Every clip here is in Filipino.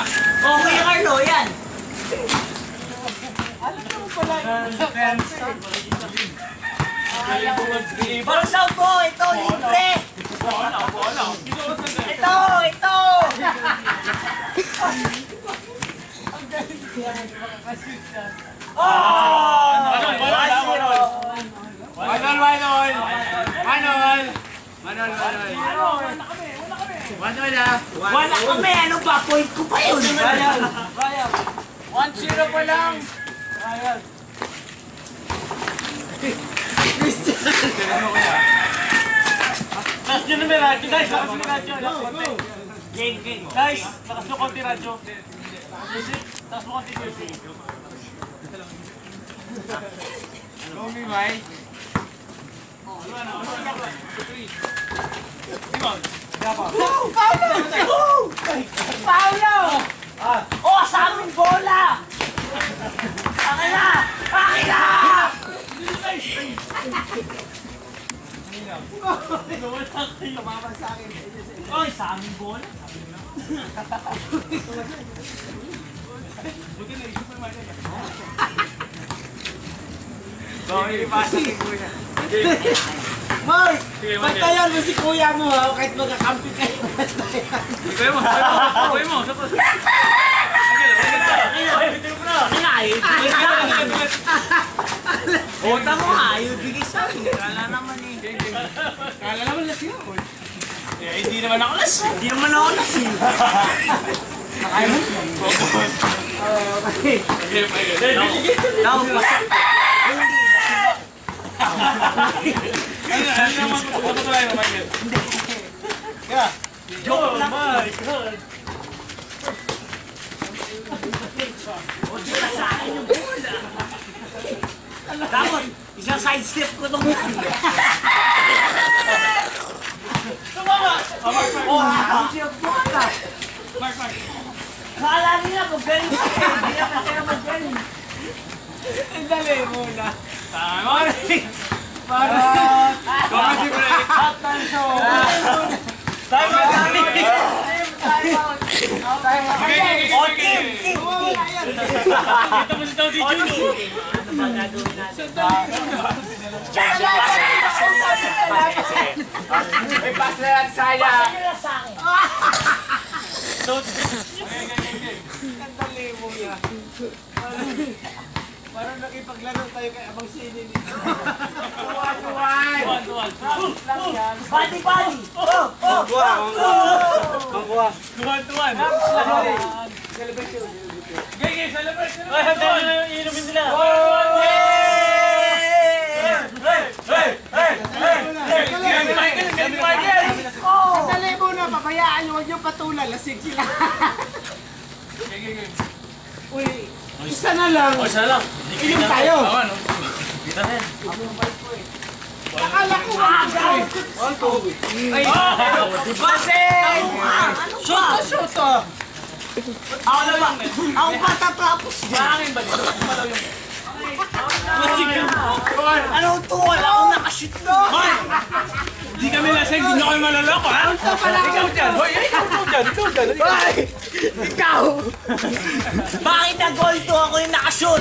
Okay, Carlo, yan. Parang sound ko, ito, libre. Ito. Wala kami, ano ba? Point ko pa yun. 1-0 pa lang. Last yun naman radyo, guys. Lakas yung radyo. Game. Guys, lakas yung konti radyo. Music, lakas mo konti music. Go me, Mike. Paulo! Oh, sa aming bola! Akin na! Oy, sa aming bola! Mark! Pagtayan mo si kuya mo ha, kahit magkakampi kayo. Kuya mo. Bota mo nga, ayaw bigay sa akin. Kala naman eh. Kala naman na siya. Hindi naman ako las. Hindi naman ako nasi. Nakaya mo? Okay. Tawag pa. Ano naman patutuloy mo, Michael? Joke lang. My God! O, di ka sa akin yung bola. Tapos, isang side step ko itong bola. Tumama! Oh, hindi yung bola. Mark! Kala nila magaling siya. Hindi na kasi na magaling. Ang dali muna. Tama! Para. Comment si Break! Hot time show. Time out! O, team. Kita mo si Tao O, Diju! team. Ano ba gagawin natin? May pass na yan, saya. Pasa nila sa akin. Ang dali mo yan. Parang nakipaglaro tayo kay Abang Sini nito. Tuwan. Lang yan. Body. Tuwan! Celebration. Gay! Celebration! Ay, inumin sila! Ang dali mo na, pabayaan nyo, huwag nyo patulan, lasig sila. Uy, isa na lang. Isa lang! Inom tayo. Kita rin! Akala ko Basing! shoot oh. Ako na ba? Ako pa tatapos niya. Maangin ba dito? Malaw yung... Anong tuwal? Ako nakashoot na. Hindi kami lasing, hindi nyo kami malaloko, ha? Ikaw dyan! Hoy, ikaw dyan! Ikaw! Bakit na-goal to? Ako yung nakashoot.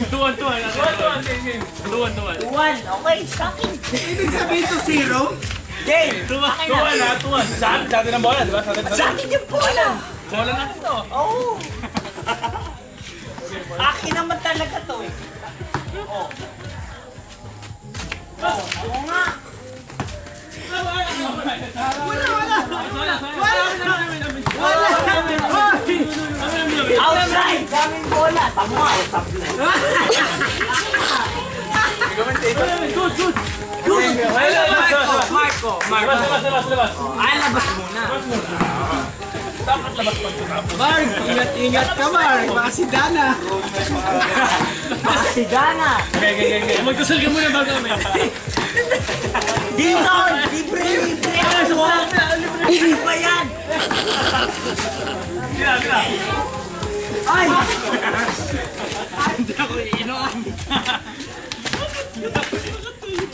Tuwan! Tuwan, okay, sa akin. Ibig sabihin to zero? Game! Tuwan ha, tuwan! Sa atin ang bola, di ba? Sa akin yung bola. Bola natin to! Oo. Akin naman talaga to eh. Oo. Oo nga. Outside! Daming bola. Tama, sabi na. Good! Marco! Labas! Ay, labas muna. Dapat labas pag tutapos. Mark, ingat ka Mark, baka si Dana. Si Dana. Magdasal ka muna bago kami. Dito! Libre! Ano ba yan? Tira! Ay! Hindi ako iinom.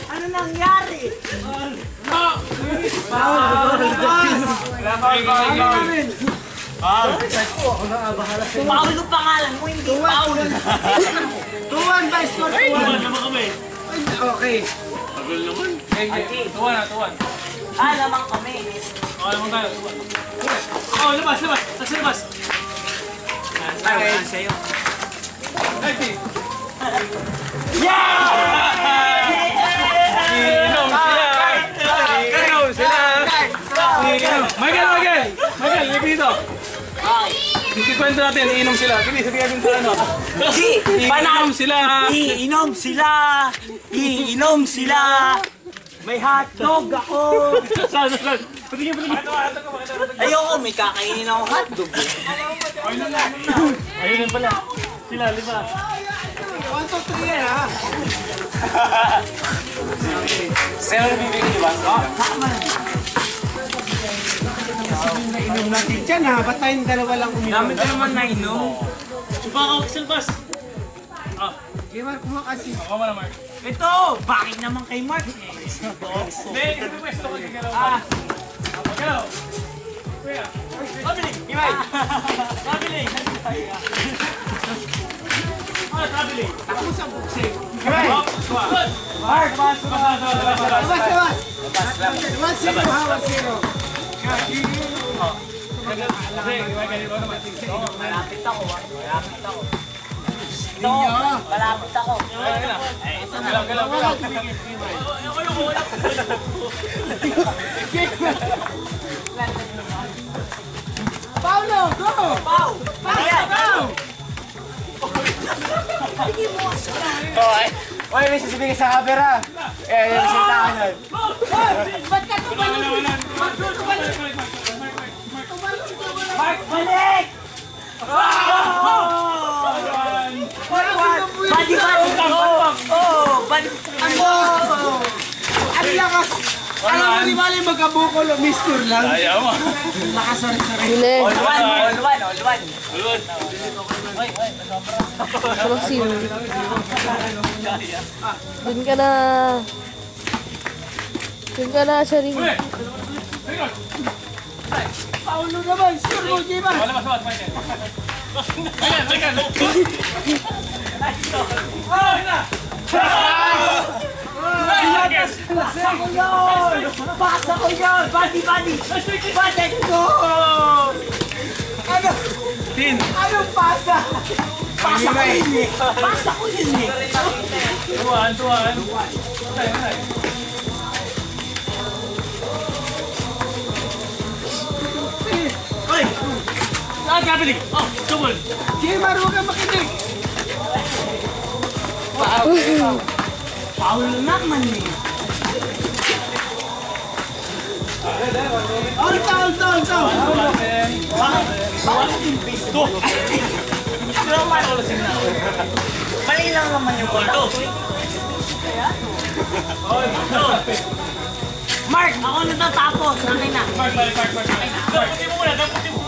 Ano nangyari? Foul! Paulo pangalan mo, hindi Paulo. 2-1 by score. Tuwan naman kami. Okay. Tagal naman. Tuwan. Lamang kami. Okay, naman tayo. Oh, labas. Nasa labas. Okay, sa'yo. Inom sila. Michael, lipat dito. Ikikwento natin, iinom sila. Sige, sabihin natin sa ano. Iinom sila. Iinom sila. May hotdog ako. Saan? Patingin. Ayoko, may kakainin akong hotdog. Ayun lang pala. Sila, 5. 1, 2, 3 yan ha. Sino bibigyan niyo ba? Inom natin dyan ha. Ba't tayong dalawa lang uminom? Dami ka naman na inom. Chupa ako, silbas. Okay, Mark, kumakasi. Ako mo na, Mark. Ito, bakit naman kay Mark? Hindi, kasi pwesto ko si Galaw. Galaw. Kuya. Pabili, Imay. Pabili. Pabili. Ako sa buksing. Mark, Labas. 1-0 ha, 1-0. malapit ako. Ito, malapit ako. Galaw. Paulo, go! Pau! Oy, may sasabihin ka sa camera. Yung salita ka nun. Mark, balik! Badi! Ano lakas? Alam mo, di ba yung magkabukol o mistur lang? Ayaw mo. Nakasari-sari. All one. Maxim. Doon ka na. Doon ka na, Sharing. Paulo naman, sure mo, Jima. Labas, Michael. Pasa ko yun! Badi! Badi! Ano? Tin. Anong pasa? Pasa ko yun eh! Tuwan. Ay! Saan kapiling? Oh, tubol. Jima, huwag kang makinig. Paulo naman eh! All. Bakit yung pisto? Mali lang naman yung kulto. Mark, ako natatapos. Akin na. Mark. Daputin mo muna.